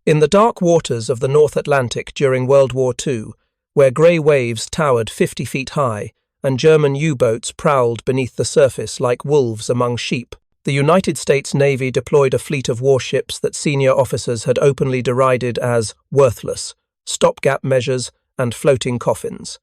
In the dark waters of the North Atlantic during World War II, where grey waves towered 50 feet high and German U-boats prowled beneath the surface like wolves among sheep, the United States Navy deployed a fleet of warships that senior officers had openly derided as worthless, stopgap measures, and floating coffins.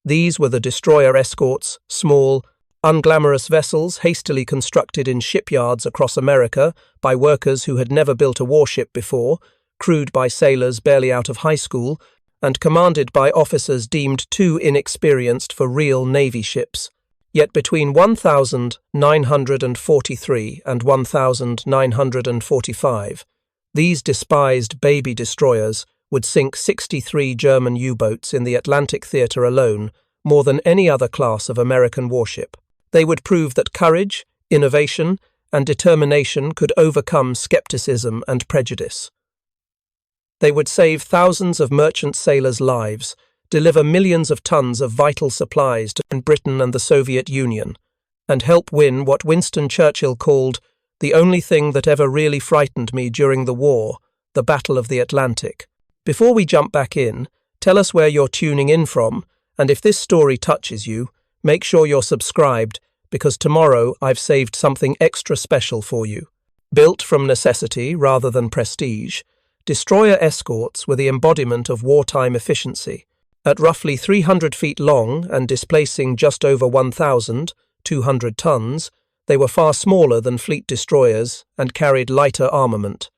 These were the destroyer escorts, small, unglamorous vessels hastily constructed in shipyards across America by workers who had never built a warship before, crewed by sailors barely out of high school, and commanded by officers deemed too inexperienced for real Navy ships. Yet between 1943 and 1945, these despised baby destroyers would sink 63 German U-boats in the Atlantic theater alone, more than any other class of American warship. They would prove that courage, innovation, and determination could overcome skepticism and prejudice. They would save thousands of merchant sailors' lives, deliver millions of tons of vital supplies to Britain and the Soviet Union, and help win what Winston Churchill called the only thing that ever really frightened me during the war, the Battle of the Atlantic. Before we jump back in, tell us where you're tuning in from, and if this story touches you, make sure you're subscribed, because tomorrow I've saved something extra special for you. Built from necessity rather than prestige, destroyer escorts were the embodiment of wartime efficiency. At roughly 300 feet long and displacing just over 1,200 tons, they were far smaller than fleet destroyers and carried lighter armament.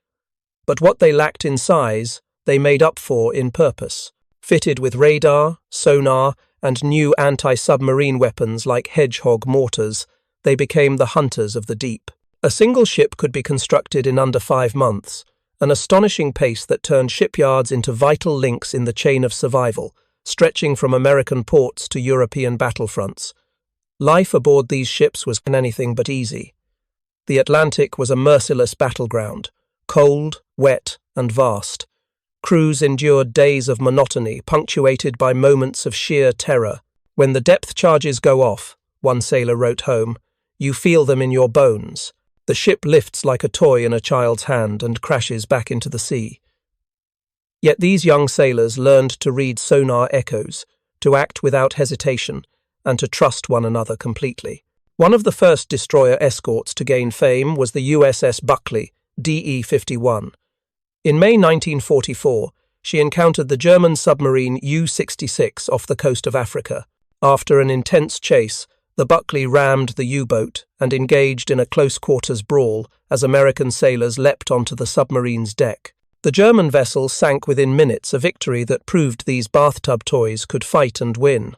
But what they lacked in size, they made up for in purpose. Fitted with radar, sonar, and new anti-submarine weapons like hedgehog mortars, they became the hunters of the deep. A single ship could be constructed in under 5 months, an astonishing pace that turned shipyards into vital links in the chain of survival, stretching from American ports to European battlefronts. Life aboard these ships was anything but easy. The Atlantic was a merciless battleground, cold, wet, and vast. Crews endured days of monotony, punctuated by moments of sheer terror. When the depth charges go off, one sailor wrote home, you feel them in your bones. The ship lifts like a toy in a child's hand and crashes back into the sea. Yet these young sailors learned to read sonar echoes, to act without hesitation, and to trust one another completely. One of the first destroyer escorts to gain fame was the USS Buckley, DE-51. In May 1944, she encountered the German submarine U-66 off the coast of Africa. After an intense chase, the Buckley rammed the U-boat and engaged in a close-quarters brawl as American sailors leapt onto the submarine's deck. The German vessel sank within minutes, a victory that proved these bathtub toys could fight and win.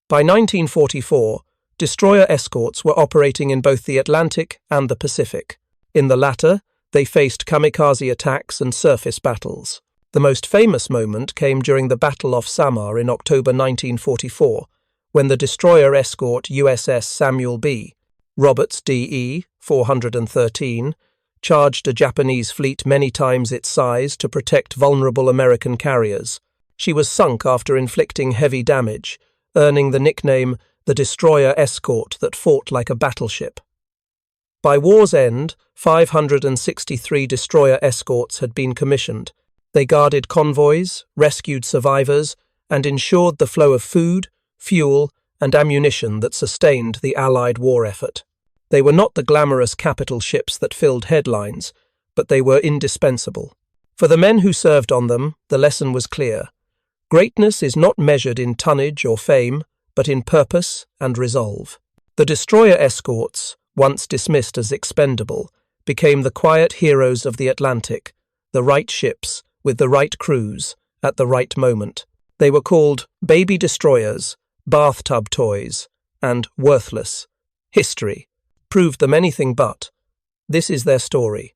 By 1944, destroyer escorts were operating in both the Atlantic and the Pacific. In the latter, they faced kamikaze attacks and surface battles. The most famous moment came during the Battle off Samar in October 1944, when the destroyer escort USS Samuel B. Roberts DE 413 charged a Japanese fleet many times its size to protect vulnerable American carriers. She was sunk after inflicting heavy damage, earning the nickname the destroyer escort that fought like a battleship. By war's end, 563 destroyer escorts had been commissioned. They guarded convoys, rescued survivors, and ensured the flow of food, fuel, and ammunition that sustained the Allied war effort. They were not the glamorous capital ships that filled headlines, but they were indispensable. For the men who served on them, the lesson was clear. Greatness is not measured in tonnage or fame, but in purpose and resolve. The destroyer escorts, once dismissed as expendable, became the quiet heroes of the Atlantic, the right ships, with the right crews, at the right moment. They were called baby destroyers, bathtub toys, and worthless. History proved them anything but. This is their story.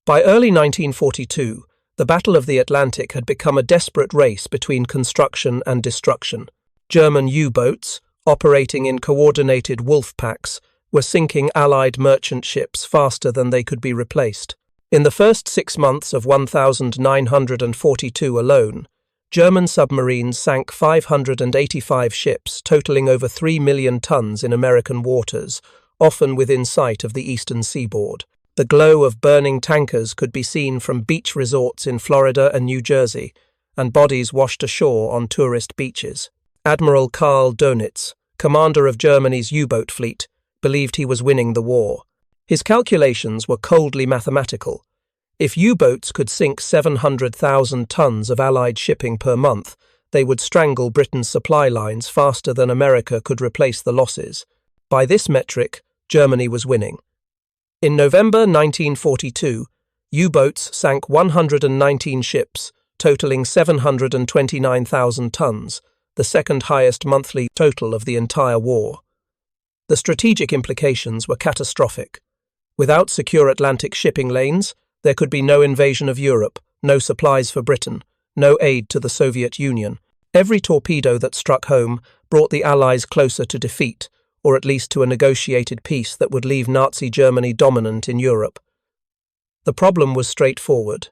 By early 1942, the Battle of the Atlantic had become a desperate race between construction and destruction. German U-boats, operating in coordinated wolf packs, were sinking Allied merchant ships faster than they could be replaced. In the first 6 months of 1942 alone, German submarines sank 585 ships, totaling over 3 million tons in American waters, often within sight of the eastern seaboard. The glow of burning tankers could be seen from beach resorts in Florida and New Jersey, and bodies washed ashore on tourist beaches. Admiral Karl Dönitz, commander of Germany's U-boat fleet, believed he was winning the war. His calculations were coldly mathematical. If U-boats could sink 700,000 tons of Allied shipping per month, they would strangle Britain's supply lines faster than America could replace the losses. By this metric, Germany was winning. In November 1942, U-boats sank 119 ships, totaling 729,000 tons, the second highest monthly total of the entire war. The strategic implications were catastrophic. Without secure Atlantic shipping lanes, there could be no invasion of Europe, no supplies for Britain, no aid to the Soviet Union. Every torpedo that struck home brought the Allies closer to defeat, or at least to a negotiated peace that would leave Nazi Germany dominant in Europe. The problem was straightforward.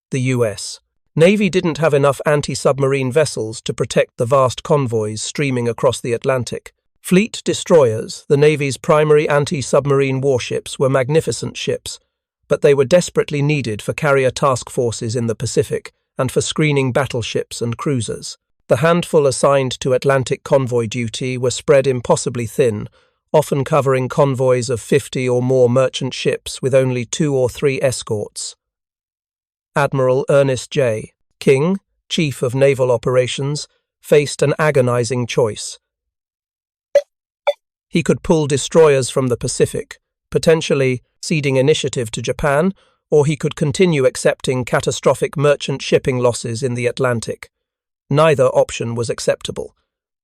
The US Navy didn't have enough anti-submarine vessels to protect the vast convoys streaming across the Atlantic. Fleet destroyers, the Navy's primary anti-submarine warships, were magnificent ships, but they were desperately needed for carrier task forces in the Pacific and for screening battleships and cruisers. The handful assigned to Atlantic convoy duty were spread impossibly thin, often covering convoys of 50 or more merchant ships with only 2 or 3 escorts. Admiral Ernest J. King, Chief of Naval Operations, faced an agonizing choice. He could pull destroyers from the Pacific, potentially ceding initiative to Japan, or he could continue accepting catastrophic merchant shipping losses in the Atlantic. Neither option was acceptable.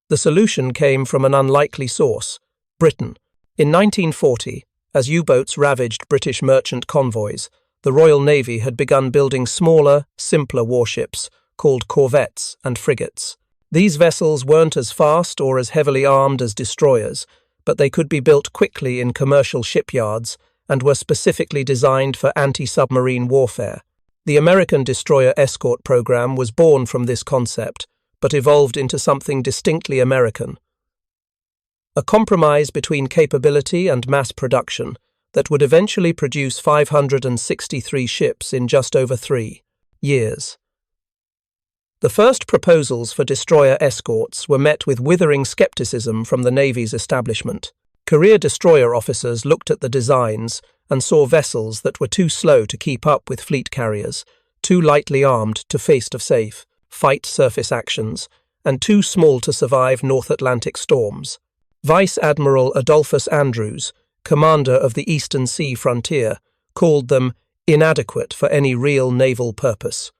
The solution came from an unlikely source: Britain. In 1940, as U-boats ravaged British merchant convoys, the Royal Navy had begun building smaller, simpler warships called corvettes and frigates. These vessels weren't as fast or as heavily armed as destroyers, but they could be built quickly in commercial shipyards and were specifically designed for anti-submarine warfare. The American destroyer escort program was born from this concept, but evolved into something distinctly American. A compromise between capability and mass production that would eventually produce 563 ships in just over 3 years. The first proposals for destroyer escorts were met with withering skepticism from the Navy's establishment. Career destroyer officers looked at the designs and saw vessels that were too slow to keep up with fleet carriers, too lightly armed to fight surface actions, and too small to survive North Atlantic storms. Vice Admiral Adolphus Andrews, commander of the Eastern Sea frontier, called them inadequate for any real naval purpose.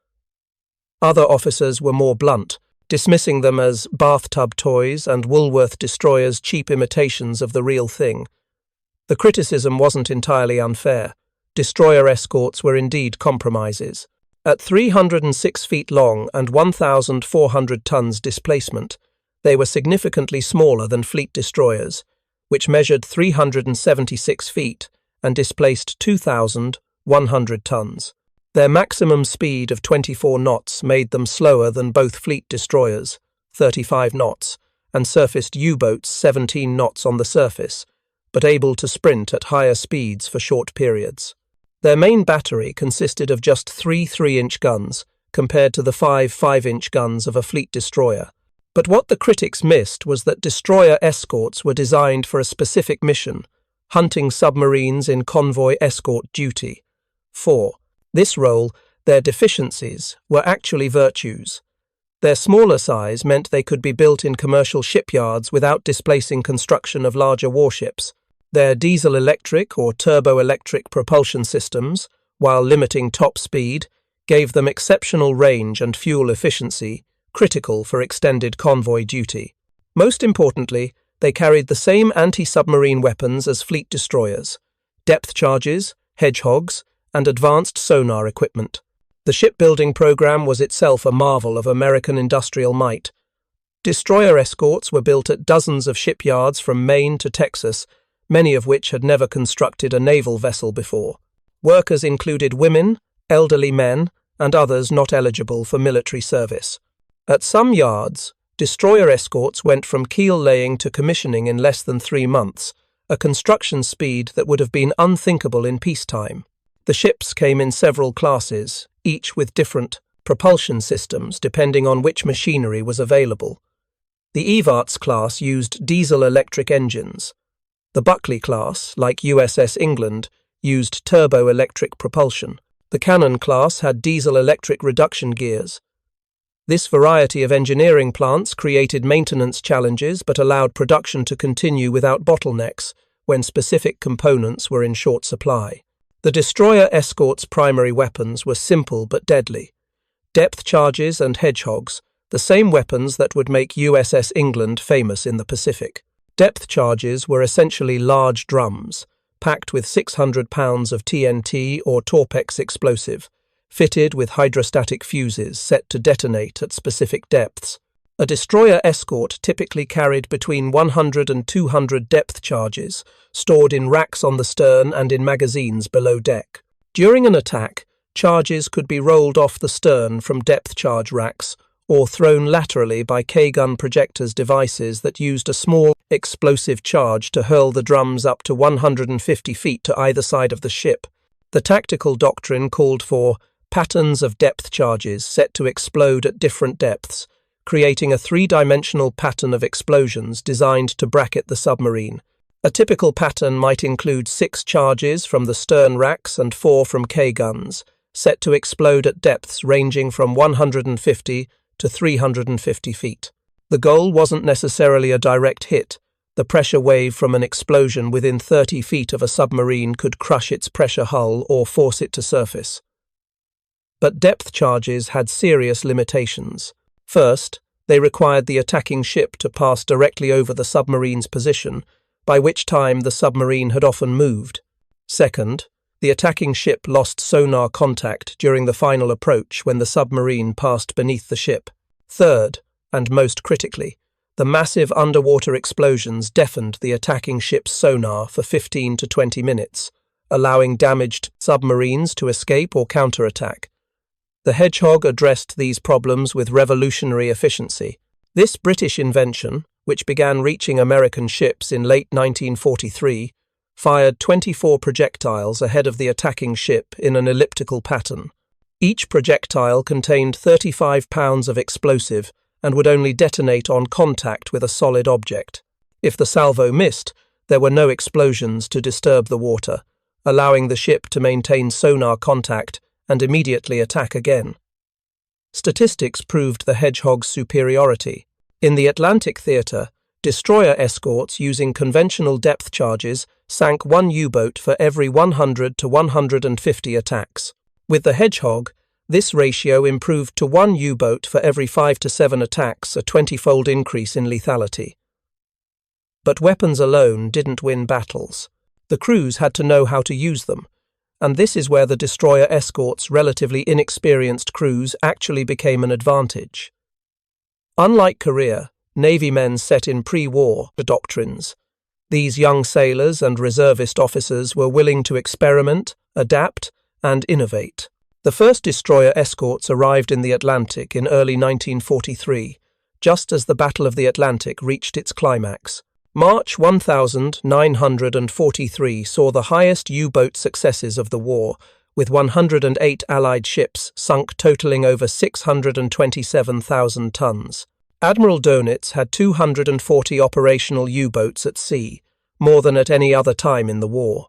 Other officers were more blunt, dismissing them as bathtub toys and Woolworth destroyers' cheap imitations of the real thing. The criticism wasn't entirely unfair. Destroyer escorts were indeed compromises. At 306 feet long and 1,400 tons displacement, they were significantly smaller than fleet destroyers, which measured 376 feet and displaced 2,100 tons. Their maximum speed of 24 knots made them slower than both fleet destroyers, 35 knots, and surfaced U-boats 17 knots on the surface, but able to sprint at higher speeds for short periods. Their main battery consisted of just 3 3-inch guns, compared to the 5 5-inch guns of a fleet destroyer. But what the critics missed was that destroyer escorts were designed for a specific mission: hunting submarines in convoy escort duty. 4. This role, their deficiencies, were actually virtues. Their smaller size meant they could be built in commercial shipyards without displacing construction of larger warships. Their diesel-electric or turbo-electric propulsion systems, while limiting top speed, gave them exceptional range and fuel efficiency, critical for extended convoy duty. Most importantly, they carried the same anti-submarine weapons as fleet destroyers: depth charges, hedgehogs, and advanced sonar equipment. The shipbuilding program was itself a marvel of American industrial might. Destroyer escorts were built at dozens of shipyards from Maine to Texas, many of which had never constructed a naval vessel before. Workers included women, elderly men, and others not eligible for military service. At some yards, destroyer escorts went from keel laying to commissioning in less than 3 months, a construction speed that would have been unthinkable in peacetime. The ships came in several classes, each with different propulsion systems depending on which machinery was available. The Evarts class used diesel-electric engines. The Buckley class, like USS England, used turbo-electric propulsion. The Cannon class had diesel-electric reduction gears. This variety of engineering plants created maintenance challenges but allowed production to continue without bottlenecks when specific components were in short supply. The destroyer escort's primary weapons were simple but deadly. Depth charges and hedgehogs, the same weapons that would make USS England famous in the Pacific. Depth charges were essentially large drums, packed with 600 pounds of TNT or Torpex explosive, fitted with hydrostatic fuses set to detonate at specific depths. A destroyer escort typically carried between 100 and 200 depth charges, stored in racks on the stern and in magazines below deck. During an attack, charges could be rolled off the stern from depth charge racks or thrown laterally by K-gun projectors devices that used a small explosive charge to hurl the drums up to 150 feet to either side of the ship. The tactical doctrine called for patterns of depth charges set to explode at different depths, creating a three-dimensional pattern of explosions designed to bracket the submarine. A typical pattern might include 6 charges from the stern racks and 4 from K-guns, set to explode at depths ranging from 150 to 350 feet. The goal wasn't necessarily a direct hit. The pressure wave from an explosion within 30 feet of a submarine could crush its pressure hull or force it to surface. But depth charges had serious limitations. First, they required the attacking ship to pass directly over the submarine's position, by which time the submarine had often moved. Second, the attacking ship lost sonar contact during the final approach when the submarine passed beneath the ship. Third, and most critically, the massive underwater explosions deafened the attacking ship's sonar for 15 to 20 minutes, allowing damaged submarines to escape or counterattack. The Hedgehog addressed these problems with revolutionary efficiency. This British invention, which began reaching American ships in late 1943, fired 24 projectiles ahead of the attacking ship in an elliptical pattern. Each projectile contained 35 pounds of explosive and would only detonate on contact with a solid object. If the salvo missed, there were no explosions to disturb the water, allowing the ship to maintain sonar contact and immediately attack again. Statistics proved the Hedgehog's superiority. In the Atlantic theater, destroyer escorts using conventional depth charges sank 1 U-boat for every 100 to 150 attacks. With the Hedgehog, this ratio improved to 1 U-boat for every 5 to 7 attacks, a 20-fold increase in lethality. But weapons alone didn't win battles. The crews had to know how to use them, and this is where the destroyer escort's relatively inexperienced crews actually became an advantage. Unlike Korea, Navy men set in pre-war doctrines. These young sailors and reservist officers were willing to experiment, adapt, and innovate. The first destroyer escorts arrived in the Atlantic in early 1943, just as the Battle of the Atlantic reached its climax. March 1943 saw the highest U-boat successes of the war, with 108 Allied ships sunk totaling over 627,000 tons. Admiral Dönitz had 240 operational U-boats at sea, more than at any other time in the war.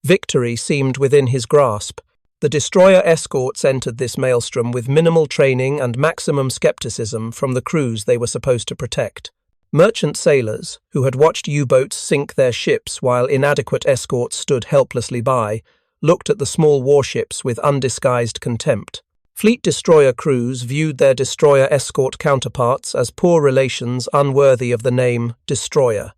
Victory seemed within his grasp. The destroyer escorts entered this maelstrom with minimal training and maximum skepticism from the crews they were supposed to protect. Merchant sailors, who had watched U-boats sink their ships while inadequate escorts stood helplessly by, looked at the small warships with undisguised contempt. Fleet destroyer crews viewed their destroyer escort counterparts as poor relations unworthy of the name destroyer.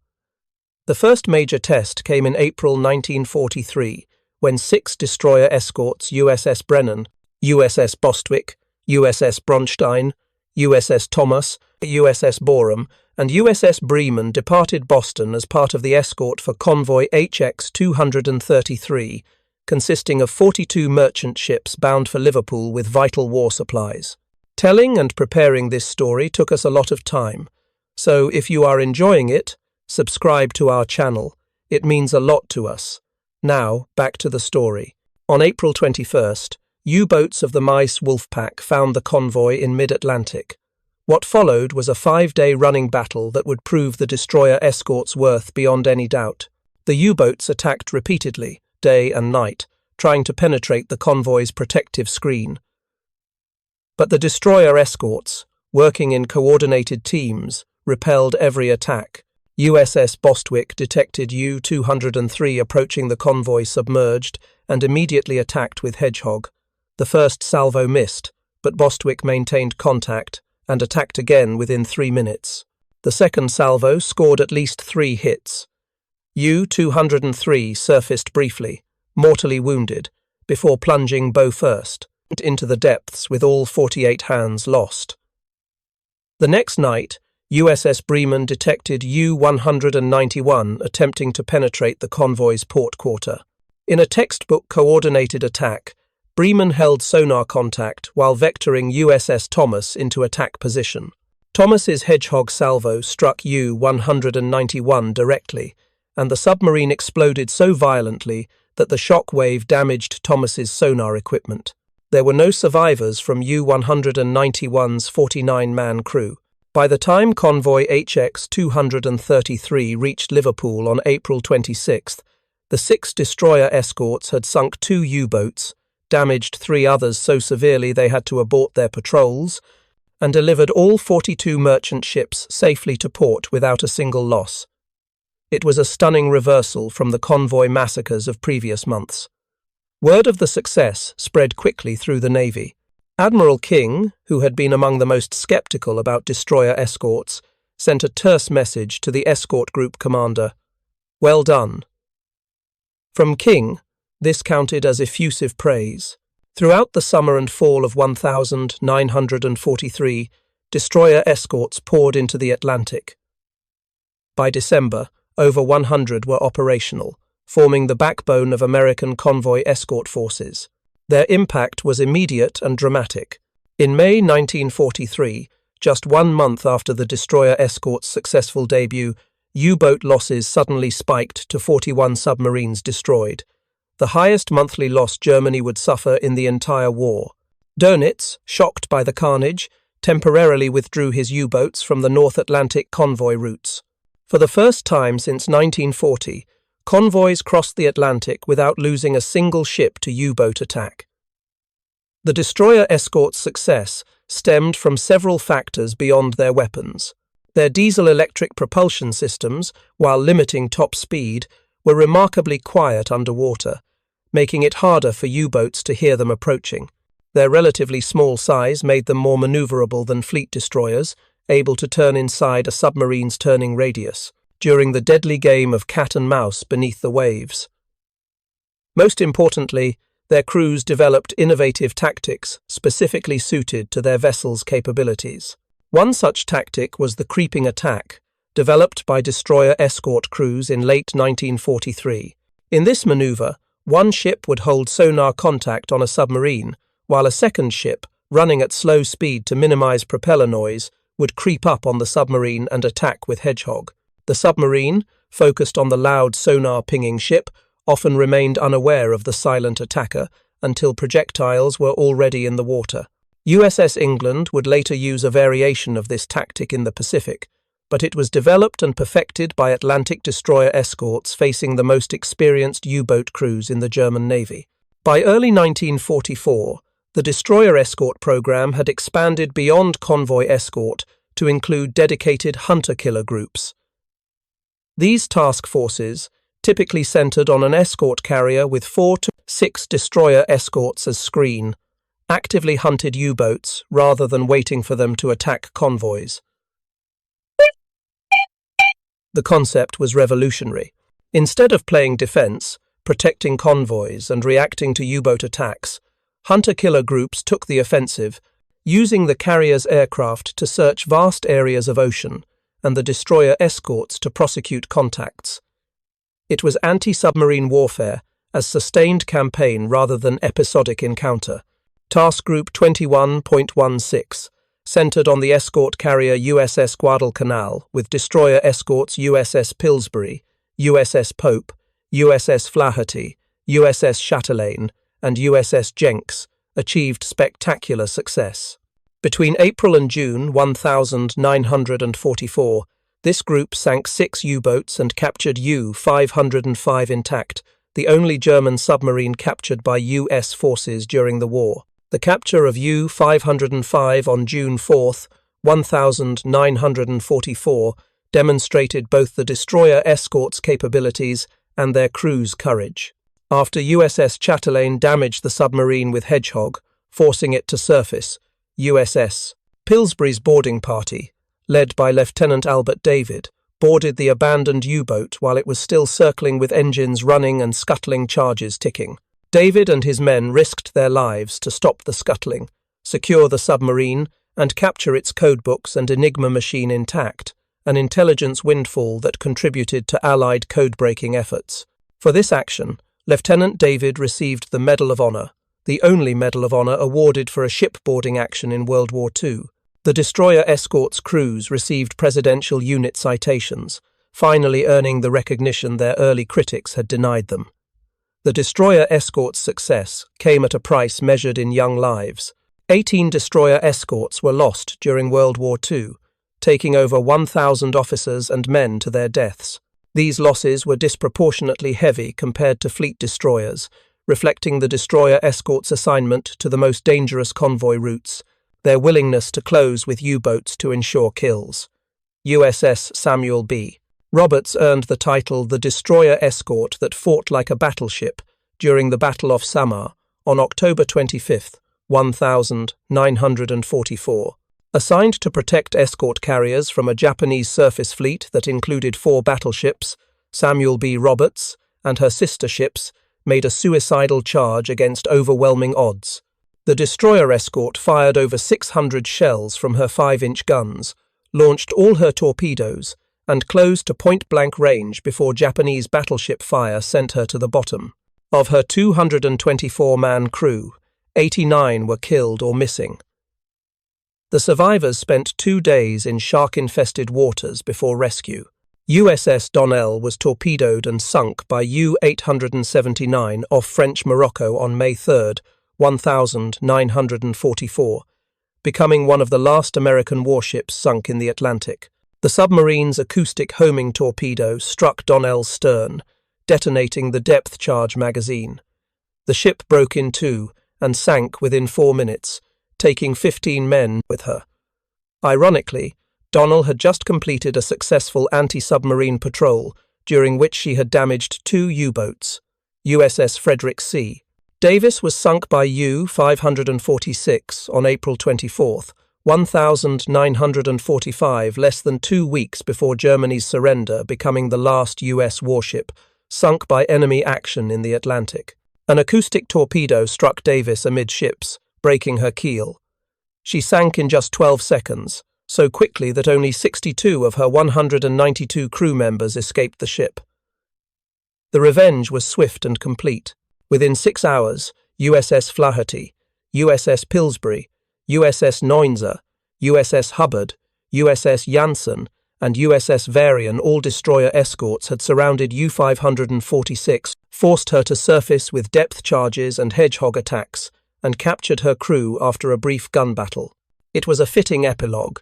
The first major test came in April 1943, when 6 destroyer escorts USS Brennan, USS Bostwick, USS Bronstein, USS Thomas, USS Borum, and USS Bremen departed Boston as part of the escort for convoy HX-233, consisting of 42 merchant ships bound for Liverpool with vital war supplies. Telling and preparing this story took us a lot of time, so if you are enjoying it, subscribe to our channel. It means a lot to us. Now, back to the story. On April 21st, U-boats of the Mice Wolfpack found the convoy in mid-Atlantic. What followed was a 5-day running battle that would prove the destroyer escort's worth beyond any doubt. The U-boats attacked repeatedly, day and night, trying to penetrate the convoy's protective screen. But the destroyer escorts, working in coordinated teams, repelled every attack. USS Bostwick detected U-203 approaching the convoy submerged and immediately attacked with Hedgehog. The first salvo missed, but Bostwick maintained contact and attacked again within 3 minutes. The second salvo scored at least 3 hits. U-203 surfaced briefly, mortally wounded, before plunging bow first into the depths with all 48 hands lost. The next night, USS Bremen detected U-191 attempting to penetrate the convoy's port quarter. In a textbook coordinated attack, Bremen held sonar contact while vectoring USS Thomas into attack position. Thomas's Hedgehog salvo struck U-191 directly, and the submarine exploded so violently that the shock wave damaged Thomas's sonar equipment. There were no survivors from U-191's 49-man crew. By the time convoy HX-233 reached Liverpool on April 26th, the 6 destroyer escorts had sunk 2 U-boats, damaged 3 others so severely they had to abort their patrols, and delivered all 42 merchant ships safely to port without a single loss. It was a stunning reversal from the convoy massacres of previous months. Word of the success spread quickly through the Navy. Admiral King, who had been among the most skeptical about destroyer escorts, sent a terse message to the escort group commander. "Well done." From King, this counted as effusive praise. Throughout the summer and fall of 1943, destroyer escorts poured into the Atlantic. By December, over 100 were operational, forming the backbone of American convoy escort forces. Their impact was immediate and dramatic. In May 1943, just 1 month after the destroyer escort's successful debut, U-boat losses suddenly spiked to 41 submarines destroyed, the highest monthly loss Germany would suffer in the entire war. Dönitz, shocked by the carnage, temporarily withdrew his U-boats from the North Atlantic convoy routes. For the first time since 1940, convoys crossed the Atlantic without losing a single ship to U-boat attack. The destroyer escort's success stemmed from several factors beyond their weapons. Their diesel-electric propulsion systems, while limiting top speed, were remarkably quiet underwater, making it harder for U-boats to hear them approaching. Their relatively small size made them more maneuverable than fleet destroyers, able to turn inside a submarine's turning radius during the deadly game of cat and mouse beneath the waves. Most importantly, their crews developed innovative tactics specifically suited to their vessels' capabilities. One such tactic was the creeping attack, developed by destroyer escort crews in late 1943. In this maneuver, one ship would hold sonar contact on a submarine, while a second ship, running at slow speed to minimize propeller noise, would creep up on the submarine and attack with Hedgehog. The submarine, focused on the loud sonar-pinging ship, often remained unaware of the silent attacker until projectiles were already in the water. USS England would later use a variation of this tactic in the Pacific, but it was developed and perfected by Atlantic destroyer escorts facing the most experienced U-boat crews in the German Navy. By early 1944, the destroyer escort program had expanded beyond convoy escort to include dedicated hunter-killer groups. These task forces, typically centered on an escort carrier with 4 to 6 destroyer escorts as screen, actively hunted U-boats rather than waiting for them to attack convoys. The concept was revolutionary. Instead of playing defense, protecting convoys, and reacting to U-boat attacks, hunter-killer groups took the offensive, using the carrier's aircraft to search vast areas of ocean and the destroyer escorts to prosecute contacts. It was anti-submarine warfare, as sustained campaign rather than episodic encounter. Task Group 21.16, centered on the escort carrier USS Guadalcanal, with destroyer escorts USS Pillsbury, USS Pope, USS Flaherty, USS Chatelaine, and USS Jenks, achieved spectacular success. Between April and June 1944, this group sank 6 U-boats and captured U-505 intact, the only German submarine captured by U.S. forces during the war. The capture of U-505 on June 4, 1944, demonstrated both the destroyer escorts' capabilities and their crew's courage. After USS Chatelaine damaged the submarine with Hedgehog, forcing it to surface, USS Pillsbury's boarding party, led by Lieutenant Albert David, boarded the abandoned U-boat while it was still circling with engines running and scuttling charges ticking. David and his men risked their lives to stop the scuttling, secure the submarine, and capture its codebooks and Enigma machine intact, an intelligence windfall that contributed to Allied code-breaking efforts. For this action, Lieutenant David received the Medal of Honor, the only Medal of Honor awarded for a shipboarding action in World War II. The destroyer escorts crews received presidential unit citations, finally earning the recognition their early critics had denied them. The destroyer escorts' success came at a price measured in young lives. 18 destroyer escorts were lost during World War II, taking over 1,000 officers and men to their deaths. These losses were disproportionately heavy compared to fleet destroyers, reflecting the destroyer escorts' assignment to the most dangerous convoy routes, their willingness to close with U-boats to ensure kills. USS Samuel B. Roberts earned the title the destroyer escort that fought like a battleship during the Battle of Samar on October 25, 1944. Assigned to protect escort carriers from a Japanese surface fleet that included 4 battleships, Samuel B. Roberts and her sister ships made a suicidal charge against overwhelming odds. The destroyer escort fired over 600 shells from her 5-inch guns, launched all her torpedoes, and closed to point-blank range before Japanese battleship fire sent her to the bottom. Of her 224-man crew, 89 were killed or missing. The survivors spent 2 days in shark-infested waters before rescue. USS Donnell was torpedoed and sunk by U-879 off French Morocco on May 3, 1944, becoming one of the last American warships sunk in the Atlantic. The submarine's acoustic homing torpedo struck Donnell's stern, detonating the depth charge magazine. The ship broke in 2 and sank within 4 minutes, taking 15 men with her. Ironically, Donnell had just completed a successful anti-submarine patrol, during which she had damaged 2 U-boats, USS Frederick C. Davis was sunk by U-546 on April 24, 1945, less than 2 weeks before Germany's surrender, becoming the last U.S. warship sunk by enemy action in the Atlantic. An acoustic torpedo struck Davis amidships, breaking her keel. She sank in just 12 seconds, so quickly that only 62 of her 192 crew members escaped the ship. The revenge was swift and complete. Within 6 hours, USS Flaherty, USS Pillsbury, USS Neunzer, USS Hubbard, USS Janssen, and USS Varian, all destroyer escorts, had surrounded U-546, forced her to surface with depth charges and hedgehog attacks, and captured her crew after a brief gun battle. It was a fitting epilogue.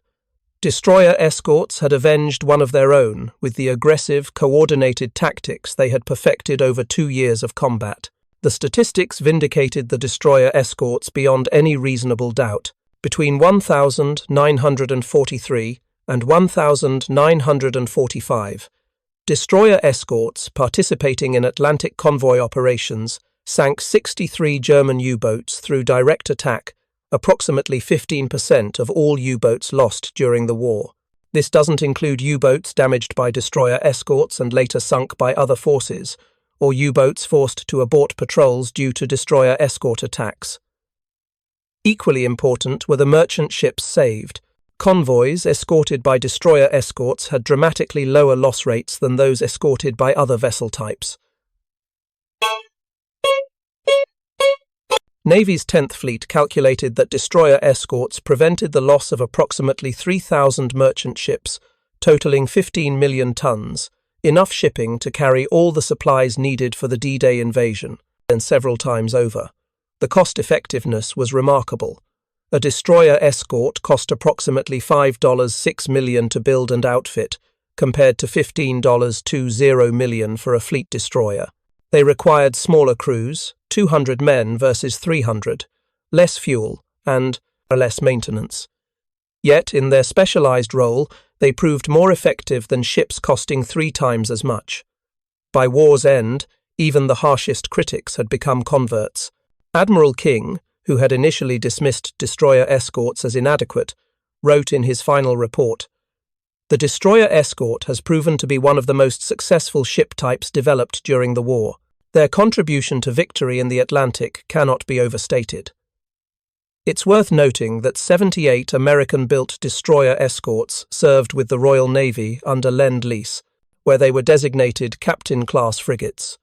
Destroyer escorts had avenged one of their own with the aggressive, coordinated tactics they had perfected over 2 years of combat. The statistics vindicated the destroyer escorts beyond any reasonable doubt. Between 1943 and 1945, destroyer escorts participating in Atlantic convoy operations sank 63 German U-boats through direct attack, approximately 15% of all U-boats lost during the war. This doesn't include U-boats damaged by destroyer escorts and later sunk by other forces, or U-boats forced to abort patrols due to destroyer escort attacks. Equally important were the merchant ships saved. Convoys escorted by destroyer escorts had dramatically lower loss rates than those escorted by other vessel types. Navy's 10th Fleet calculated that destroyer escorts prevented the loss of approximately 3,000 merchant ships, totaling 15 million tons, enough shipping to carry all the supplies needed for the D-Day invasion, and several times over. The cost-effectiveness was remarkable. A destroyer escort cost approximately $5.6 million to build and outfit, compared to $15.20 million for a fleet destroyer. They required smaller crews, 200 men versus 300, less fuel, and less maintenance. Yet, in their specialized role, they proved more effective than ships costing 3 times as much. By war's end, even the harshest critics had become converts. Admiral King, who had initially dismissed destroyer escorts as inadequate, wrote in his final report, "The destroyer escort has proven to be one of the most successful ship types developed during the war. Their contribution to victory in the Atlantic cannot be overstated." It's worth noting that 78 American-built destroyer escorts served with the Royal Navy under Lend-Lease, where they were designated captain-class frigates.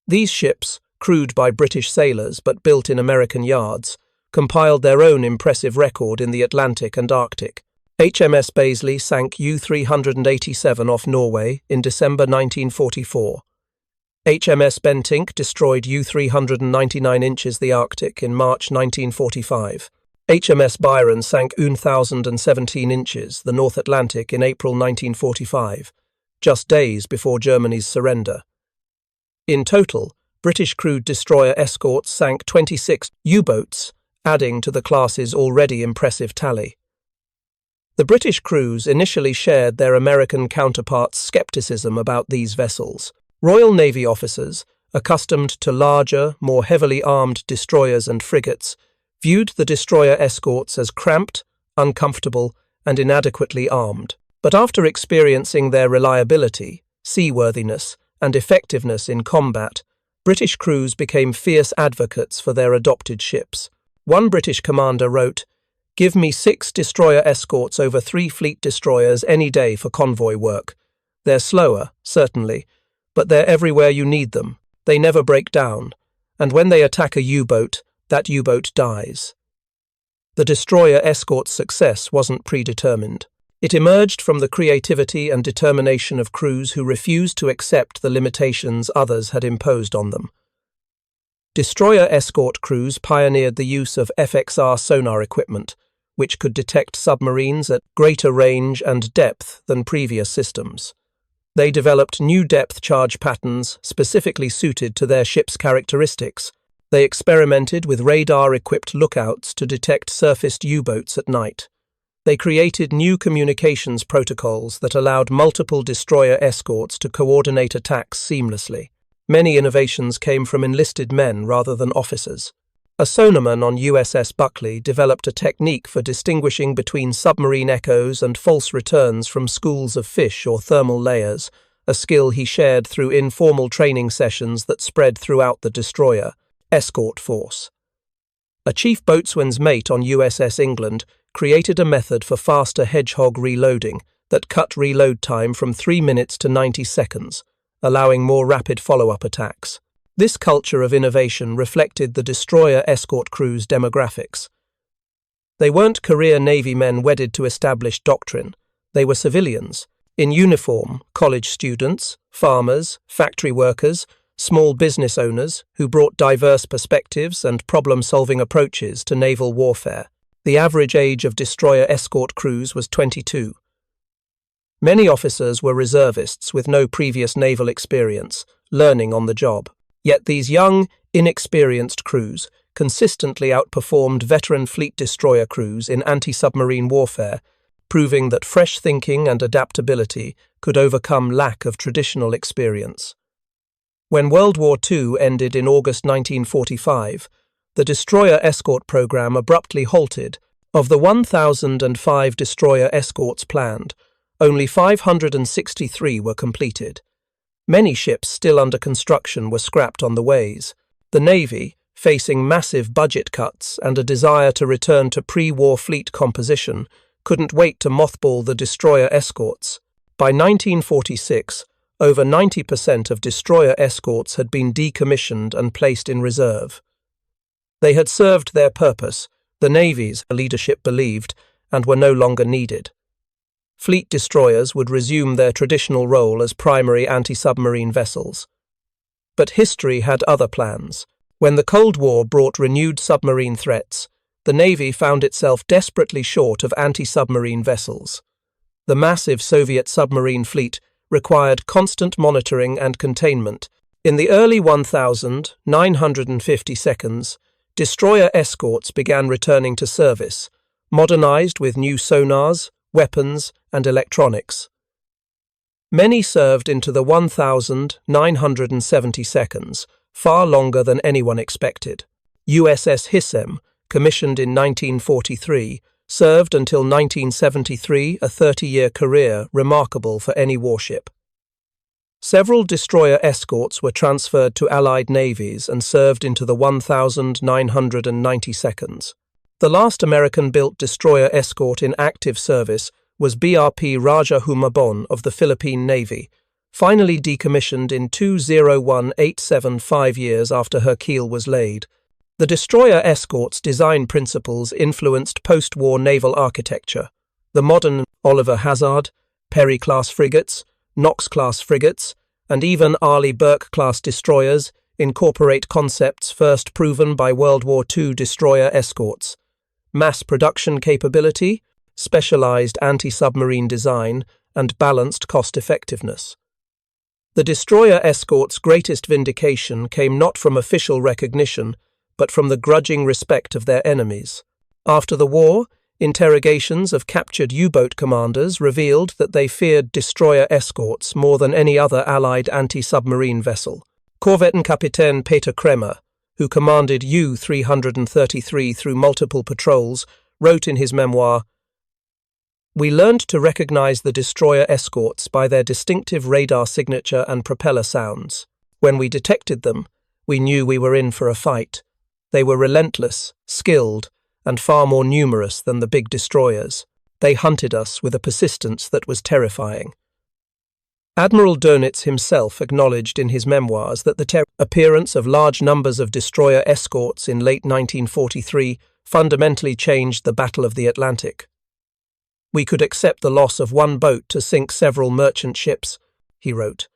These ships, crewed by British sailors but built in American yards, compiled their own impressive record in the Atlantic and Arctic. HMS Bazley sank U-387 off Norway in December 1944. HMS Bentinck destroyed U-399 inches the Arctic in March 1945. HMS Byron sank U-1017 inches the North Atlantic in April 1945, just days before Germany's surrender. In total, British crewed destroyer escorts sank 26 U-boats, adding to the class's already impressive tally. The British crews initially shared their American counterparts' skepticism about these vessels. Royal Navy officers, accustomed to larger, more heavily armed destroyers and frigates, viewed the destroyer escorts as cramped, uncomfortable, and inadequately armed. But after experiencing their reliability, seaworthiness, and effectiveness in combat, British crews became fierce advocates for their adopted ships. One British commander wrote, "Give me 6 destroyer escorts over 3 fleet destroyers any day for convoy work. They're slower, certainly, but they're everywhere you need them. They never break down, and when they attack a U-boat, that U-boat dies." The destroyer escort's success wasn't predetermined. It emerged from the creativity and determination of crews who refused to accept the limitations others had imposed on them. Destroyer escort crews pioneered the use of FXR sonar equipment, which could detect submarines at greater range and depth than previous systems. They developed new depth charge patterns specifically suited to their ship's characteristics. They experimented with radar-equipped lookouts to detect surfaced U-boats at night. They created new communications protocols that allowed multiple destroyer escorts to coordinate attacks seamlessly. Many innovations came from enlisted men rather than officers. A sonarman on USS Buckley developed a technique for distinguishing between submarine echoes and false returns from schools of fish or thermal layers, a skill he shared through informal training sessions that spread throughout the destroyer escort force. A chief boatswain's mate on USS England created a method for faster hedgehog reloading that cut reload time from 3 minutes to 90 seconds, allowing more rapid follow-up attacks. This culture of innovation reflected the destroyer escort crew's demographics. They weren't career Navy men wedded to established doctrine. They were civilians, in uniform, college students, farmers, factory workers, small business owners who brought diverse perspectives and problem-solving approaches to naval warfare. The average age of destroyer escort crews was 22. Many officers were reservists with no previous naval experience, learning on the job. Yet these young, inexperienced crews consistently outperformed veteran fleet destroyer crews in anti-submarine warfare, proving that fresh thinking and adaptability could overcome lack of traditional experience. When World War II ended in August 1945, the destroyer escort program abruptly halted. Of the 1,005 destroyer escorts planned, only 563 were completed. Many ships still under construction were scrapped on the ways. The Navy, facing massive budget cuts and a desire to return to pre-war fleet composition, couldn't wait to mothball the destroyer escorts. By 1946, over 90% of destroyer escorts had been decommissioned and placed in reserve. They had served their purpose, the navy's leadership believed, and were no longer needed. Fleet destroyers would resume their traditional role as primary anti-submarine vessels. But history had other plans. When the Cold War brought renewed submarine threats, the Navy found itself desperately short of anti-submarine vessels. The massive Soviet submarine fleet required constant monitoring and containment. In the early 1950s, destroyer escorts began returning to service, modernized with new sonars, weapons, and electronics. Many served into the 1972s, far longer than anyone expected. USS Hissem, commissioned in 1943, served until 1973, a 30-year career remarkable for any warship. Several destroyer escorts were transferred to Allied navies and served into the 1992s. The last American-built destroyer escort in active service was BRP Raja Humabon of the Philippine Navy, finally decommissioned in 201875 5 years after her keel was laid. The destroyer escort's design principles influenced post-war naval architecture. The modern Oliver Hazard, Perry-class frigates, Knox-class frigates, and even Arleigh Burke-class destroyers incorporate concepts first proven by World War II destroyer escorts: mass production capability, specialized anti-submarine design, and balanced cost-effectiveness. The destroyer escort's greatest vindication came not from official recognition, but from the grudging respect of their enemies. After the war, interrogations of captured U-boat commanders revealed that they feared destroyer escorts more than any other Allied anti-submarine vessel. Korvettenkapitän Peter Kremer, who commanded U-333 through multiple patrols, wrote in his memoir, "We learned to recognize the destroyer escorts by their distinctive radar signature and propeller sounds. When we detected them, we knew we were in for a fight. They were relentless, skilled, and far more numerous than the big destroyers. They hunted us with a persistence that was terrifying." Admiral Dönitz himself acknowledged in his memoirs that the appearance of large numbers of destroyer escorts in late 1943 fundamentally changed the Battle of the Atlantic. "We could accept the loss of one boat to sink several merchant ships," he wrote.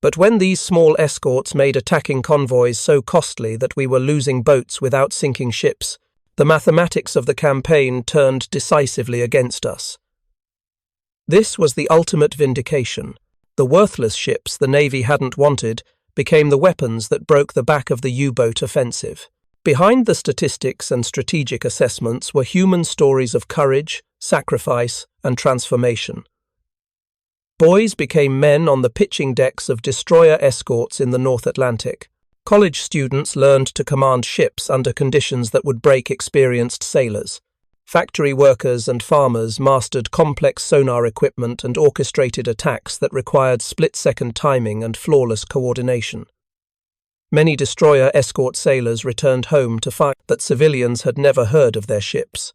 "But when these small escorts made attacking convoys so costly that we were losing boats without sinking ships, the mathematics of the campaign turned decisively against us." This was the ultimate vindication. The worthless ships the Navy hadn't wanted became the weapons that broke the back of the U-boat offensive. Behind the statistics and strategic assessments were human stories of courage, sacrifice, and transformation. Boys became men on the pitching decks of destroyer escorts in the North Atlantic. College students learned to command ships under conditions that would break experienced sailors. Factory workers and farmers mastered complex sonar equipment and orchestrated attacks that required split-second timing and flawless coordination. Many destroyer escort sailors returned home to find that civilians had never heard of their ships.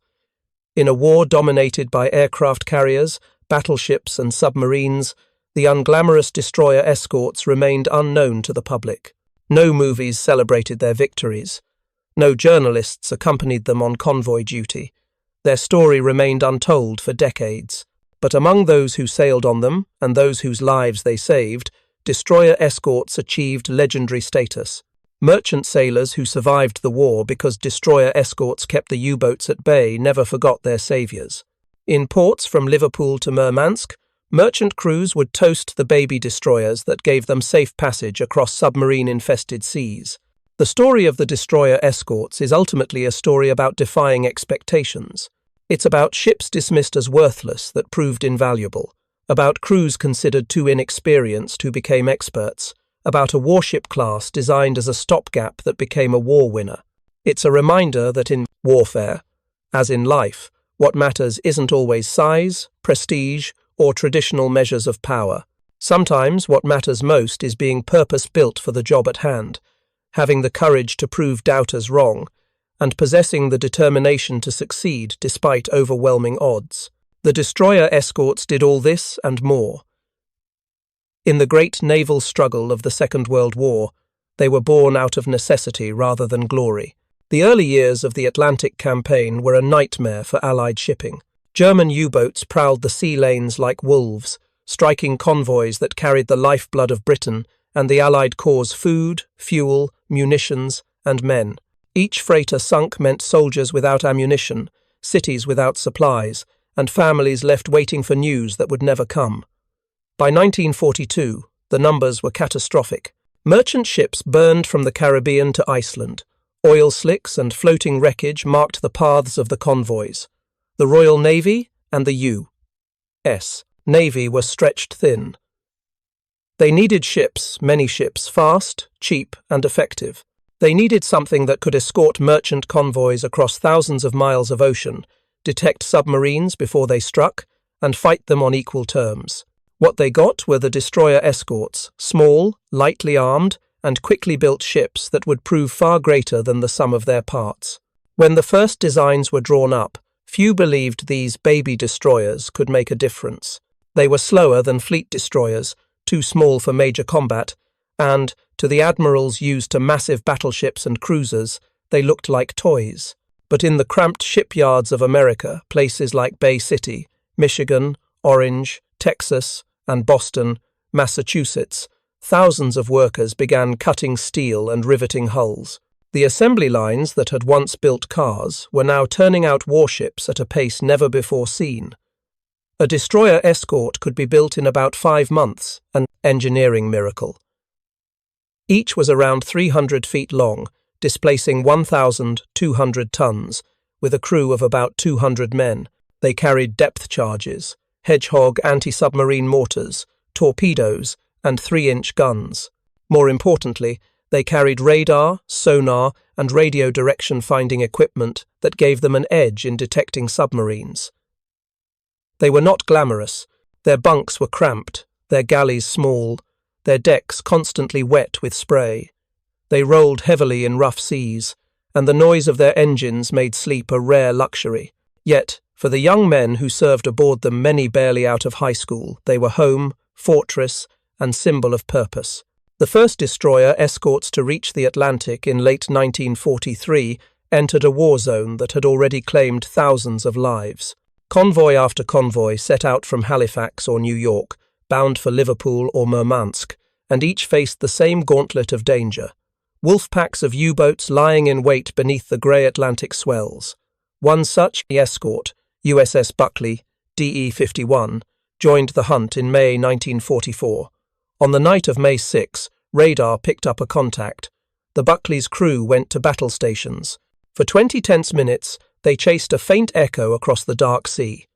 In a war dominated by aircraft carriers, battleships, and submarines, the unglamorous destroyer escorts remained unknown to the public. No movies celebrated their victories. No journalists accompanied them on convoy duty. Their story remained untold for decades. But among those who sailed on them, and those whose lives they saved, destroyer escorts achieved legendary status. Merchant sailors who survived the war because destroyer escorts kept the U-boats at bay never forgot their saviors. In ports from Liverpool to Murmansk, merchant crews would toast the baby destroyers that gave them safe passage across submarine-infested seas. The story of the destroyer escorts is ultimately a story about defying expectations. It's about ships dismissed as worthless that proved invaluable, about crews considered too inexperienced who became experts, about a warship class designed as a stopgap that became a war winner. It's a reminder that in warfare, as in life, what matters isn't always size, prestige, or traditional measures of power. Sometimes what matters most is being purpose-built for the job at hand, having the courage to prove doubters wrong, and possessing the determination to succeed despite overwhelming odds. The destroyer escorts did all this and more. In the great naval struggle of the Second World War, they were born out of necessity rather than glory. The early years of the Atlantic campaign were a nightmare for Allied shipping. German U-boats prowled the sea lanes like wolves, striking convoys that carried the lifeblood of Britain and the Allied cause food, fuel, munitions, and men. Each freighter sunk meant soldiers without ammunition, cities without supplies, and families left waiting for news that would never come. By 1942, the numbers were catastrophic. Merchant ships burned from the Caribbean to Iceland. Oil slicks and floating wreckage marked the paths of the convoys. The Royal Navy and the U.S. Navy were stretched thin. They needed ships, many ships, fast, cheap, and effective. They needed something that could escort merchant convoys across thousands of miles of ocean, detect submarines before they struck, and fight them on equal terms. What they got were the destroyer escorts, small, lightly armed, and quickly built ships that would prove far greater than the sum of their parts. When the first designs were drawn up, few believed these baby destroyers could make a difference. They were slower than fleet destroyers, too small for major combat, and, to the admirals used to massive battleships and cruisers, they looked like toys. But in the cramped shipyards of America, places like Bay City, Michigan, Orange, Texas, and Boston, Massachusetts, thousands of workers began cutting steel and riveting hulls. The assembly lines that had once built cars were now turning out warships at a pace never before seen. A destroyer escort could be built in about 5 months, an engineering miracle. Each was around 300 feet long, displacing 1,200 tons, with a crew of about 200 men. They carried depth charges, hedgehog anti-submarine mortars, torpedoes, and 3-inch guns. More importantly, they carried radar, sonar, and radio direction-finding equipment that gave them an edge in detecting submarines. They were not glamorous. Their bunks were cramped, their galleys small, their decks constantly wet with spray. They rolled heavily in rough seas, and the noise of their engines made sleep a rare luxury. Yet, for the young men who served aboard them, many barely out of high school, they were home, fortress, and symbol of purpose. The first destroyer escorts to reach the Atlantic in late 1943 entered a war zone that had already claimed thousands of lives. Convoy after convoy set out from Halifax or New York, bound for Liverpool or Murmansk, and each faced the same gauntlet of danger. Wolf packs of U-boats lying in wait beneath the grey Atlantic swells. One such escort, USS Buckley, DE-51, joined the hunt in May 1944. On the night of May 6, radar picked up a contact. The Buckley's crew went to battle stations. For 20 tense minutes, they chased a faint echo across the dark sea.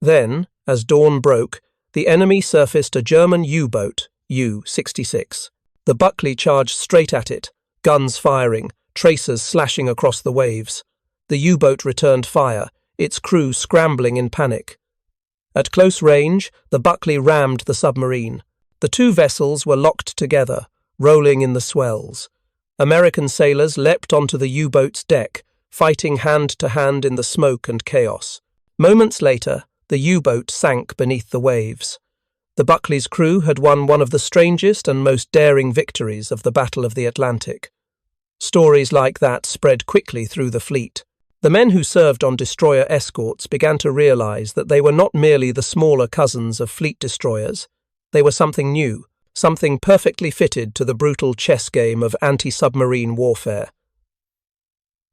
Then, as dawn broke, the enemy surfaced a German U-boat, U-66. The Buckley charged straight at it, guns firing, tracers slashing across the waves. The U-boat returned fire, its crew scrambling in panic. At close range, the Buckley rammed the submarine. The two vessels were locked together, rolling in the swells. American sailors leapt onto the U-boat's deck, fighting hand-to-hand in the smoke and chaos. Moments later, the U-boat sank beneath the waves. The Buckley's crew had won one of the strangest and most daring victories of the Battle of the Atlantic. Stories like that spread quickly through the fleet. The men who served on destroyer escorts began to realize that they were not merely the smaller cousins of fleet destroyers. They were something new, something perfectly fitted to the brutal chess game of anti-submarine warfare.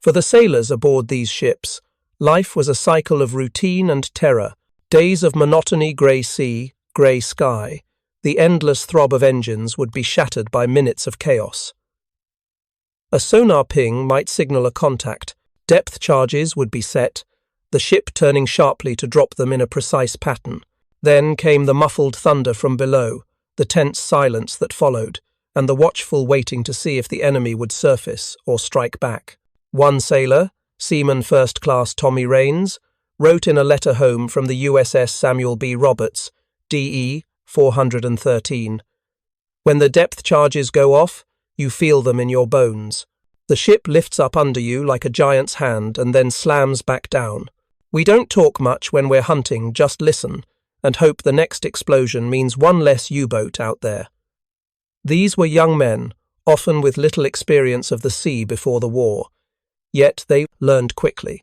For the sailors aboard these ships, life was a cycle of routine and terror, days of monotony, grey sea, grey sky. The endless throb of engines would be shattered by minutes of chaos. A sonar ping might signal a contact. Depth charges would be set, the ship turning sharply to drop them in a precise pattern. Then came the muffled thunder from below, the tense silence that followed, and the watchful waiting to see if the enemy would surface or strike back. One sailor, Seaman First Class Tommy Rains, wrote in a letter home from the USS Samuel B. Roberts, DE 413, "When the depth charges go off, you feel them in your bones. The ship lifts up under you like a giant's hand and then slams back down. We don't talk much when we're hunting, just listen, and hope the next explosion means one less U-boat out there." These were young men, often with little experience of the sea before the war. Yet they learned quickly.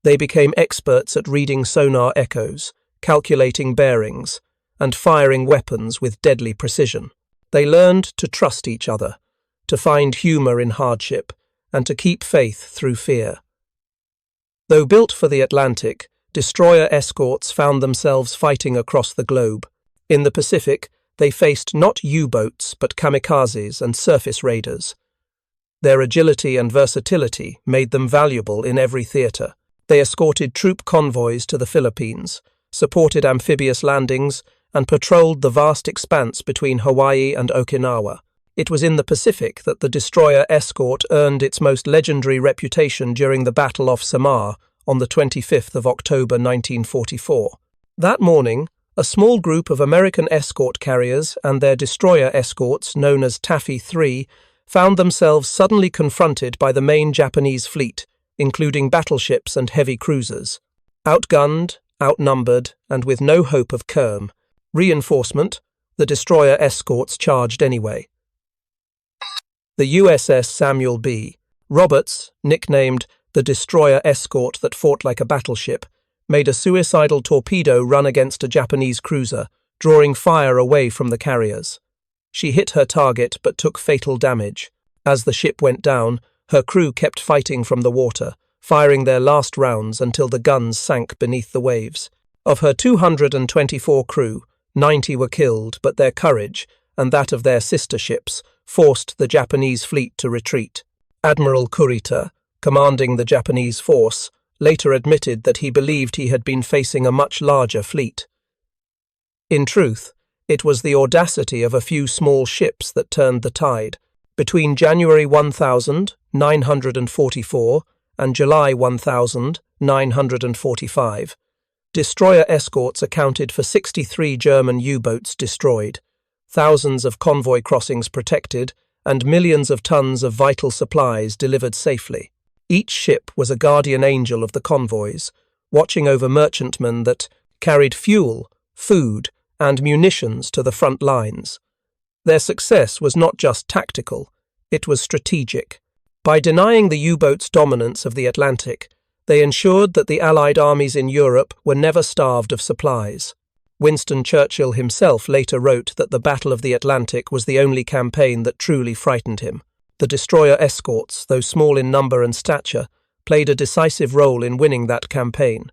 They became experts at reading sonar echoes, calculating bearings, and firing weapons with deadly precision. They learned to trust each other, to find humour in hardship, and to keep faith through fear. Though built for the Atlantic, destroyer escorts found themselves fighting across the globe. In the Pacific, they faced not U-boats but kamikazes and surface raiders. Their agility and versatility made them valuable in every theatre. They escorted troop convoys to the Philippines, supported amphibious landings, and patrolled the vast expanse between Hawaii and Okinawa. It was in the Pacific that the destroyer escort earned its most legendary reputation during the Battle off Samar on the 25th of October 1944. That morning, a small group of American escort carriers and their destroyer escorts, known as Taffy 3, found themselves suddenly confronted by the main Japanese fleet, including battleships and heavy cruisers. Outgunned, outnumbered, and with no hope of reinforcement, the destroyer escorts charged anyway. The USS Samuel B. Roberts, nicknamed the destroyer escort that fought like a battleship, made a suicidal torpedo run against a Japanese cruiser, drawing fire away from the carriers. She hit her target but took fatal damage. As the ship went down, her crew kept fighting from the water, firing their last rounds until the guns sank beneath the waves. Of her 224 crew, 90 were killed, but their courage, and that of their sister ships, forced the Japanese fleet to retreat. Admiral Kurita, commanding the Japanese force, later admitted that he believed he had been facing a much larger fleet. In truth, it was the audacity of a few small ships that turned the tide. Between January 1944 and July 1945, destroyer escorts accounted for 63 German U-boats destroyed, thousands of convoy crossings protected, and millions of tons of vital supplies delivered safely. Each ship was a guardian angel of the convoys, watching over merchantmen that carried fuel, food, and munitions to the front lines. Their success was not just tactical, it was strategic. By denying the U-boats' dominance of the Atlantic, they ensured that the Allied armies in Europe were never starved of supplies. Winston Churchill himself later wrote that the Battle of the Atlantic was the only campaign that truly frightened him. The destroyer escorts, though small in number and stature, played a decisive role in winning that campaign.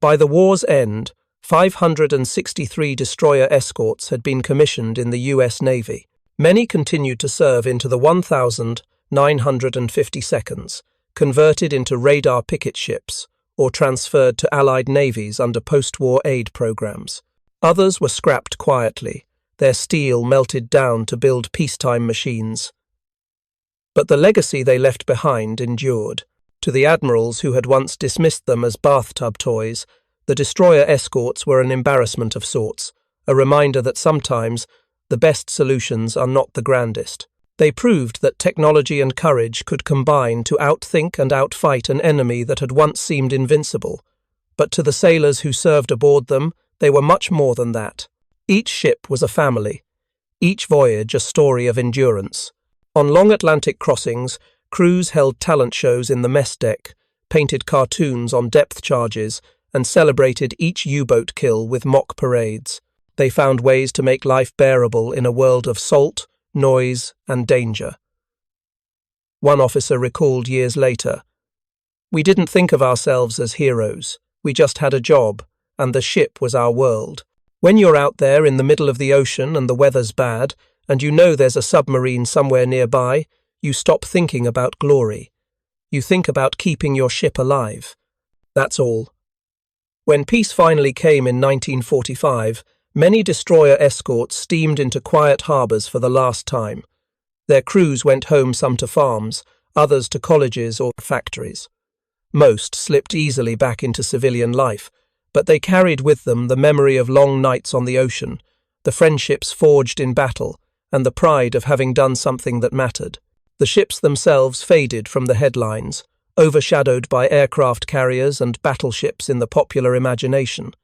By the war's end, 563 destroyer escorts had been commissioned in the U.S. Navy. Many continued to serve into the 1,952nd, converted into radar picket ships, or transferred to Allied navies under post-war aid programs. Others were scrapped quietly, their steel melted down to build peacetime machines. But the legacy they left behind endured. To the admirals who had once dismissed them as bathtub toys, the destroyer escorts were an embarrassment of sorts, a reminder that sometimes the best solutions are not the grandest. They proved that technology and courage could combine to outthink and outfight an enemy that had once seemed invincible. But to the sailors who served aboard them, they were much more than that. Each ship was a family, each voyage a story of endurance. On long Atlantic crossings, crews held talent shows in the mess deck, painted cartoons on depth charges, and celebrated each U-boat kill with mock parades. They found ways to make life bearable in a world of salt, noise, and danger. One officer recalled years later, "We didn't think of ourselves as heroes. We just had a job, and the ship was our world. When you're out there in the middle of the ocean and the weather's bad, and you know there's a submarine somewhere nearby, you stop thinking about glory. You think about keeping your ship alive. That's all." When peace finally came in 1945, many destroyer escorts steamed into quiet harbours for the last time. Their crews went home, some to farms, others to colleges or factories. Most slipped easily back into civilian life, but they carried with them the memory of long nights on the ocean, the friendships forged in battle, and the pride of having done something that mattered. The ships themselves faded from the headlines, overshadowed by aircraft carriers and battleships in the popular imagination.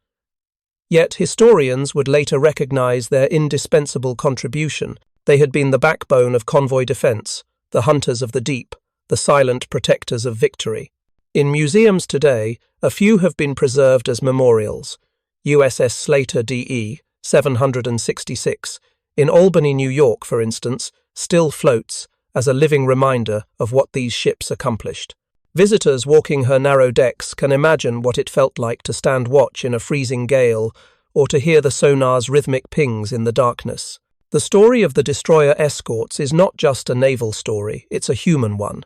Yet historians would later recognize their indispensable contribution. They had been the backbone of convoy defense, the hunters of the deep, the silent protectors of victory. In museums today, a few have been preserved as memorials. USS Slater DE, 766, in Albany, New York, for instance, still floats as a living reminder of what these ships accomplished. Visitors walking her narrow decks can imagine what it felt like to stand watch in a freezing gale or to hear the sonar's rhythmic pings in the darkness. The story of the destroyer escorts is not just a naval story, it's a human one.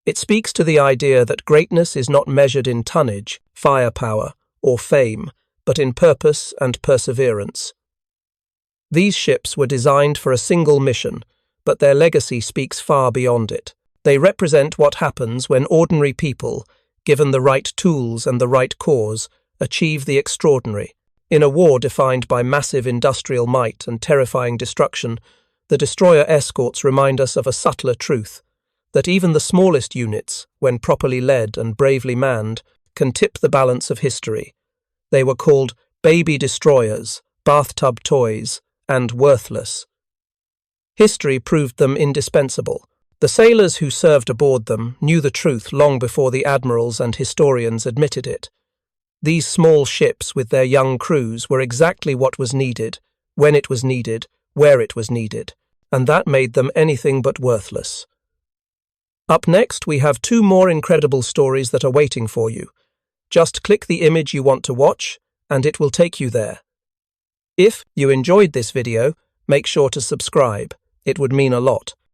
It speaks to the idea that greatness is not measured in tonnage, firepower, or fame, but in purpose and perseverance. These ships were designed for a single mission, but their legacy speaks far beyond it. They represent what happens when ordinary people, given the right tools and the right cause, achieve the extraordinary. In a war defined by massive industrial might and terrifying destruction, the destroyer escorts remind us of a subtler truth, that even the smallest units, when properly led and bravely manned, can tip the balance of history. They were called baby destroyers, bathtub toys, and worthless. History proved them indispensable. The sailors who served aboard them knew the truth long before the admirals and historians admitted it. These small ships with their young crews were exactly what was needed, when it was needed, where it was needed, and that made them anything but worthless. Up next, we have 2 more incredible stories that are waiting for you. Just click the image you want to watch, and it will take you there. If you enjoyed this video, make sure to subscribe. It would mean a lot.